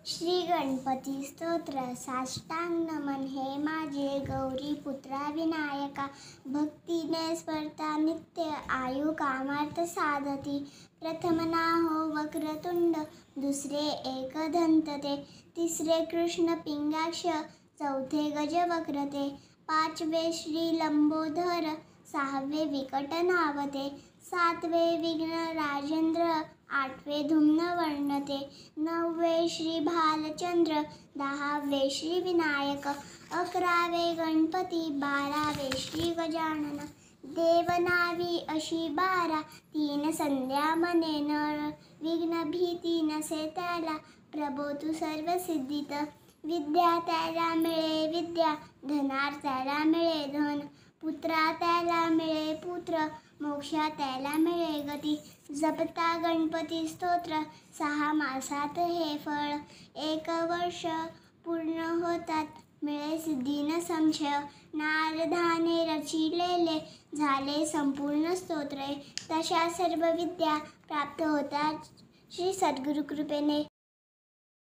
श्री गणपती स्तोत्र साष्टांग नमन हे माझे गौरी पुत्रा विनायका भक्तीने स्मरता नित्य आयु कामार्थ साधती प्रथम नाहो वक्रतुंड दुसरे एकदंत ते तिसरे कृष्ण पिंगाक्ष चौथे गजवक्रते पाचवे श्री लंबोदर सहावे विकट नावते सातवे विघ्न राजेंद्र आठवे धूम्न वर्णते नववे श्री भालचंद्र दहावे श्री विनायक अकरावे गणपती बारावे श्री गजानन देवनावी अशी बारा तीन संध्या मने नर विघ्न भीती नसे त्याला प्रभो तू सर्व सिद्धीत विद्या त्याला मिळे विद्या धनार त्याला मिळे धन पुत्रा त्याला मिळे पुत्र मोक्षा त्याला मिळे गती जपता गणपती स्तोत्र 6 मासात हे फळ 1 वर्ष पूर्ण होतात मिळे सिद्धी न संशय नारदाने रचिलेले झाले संपूर्ण स्तोत्रे तशा सर्व विद्या प्राप्त होतात श्री सद्गुरु कृपेने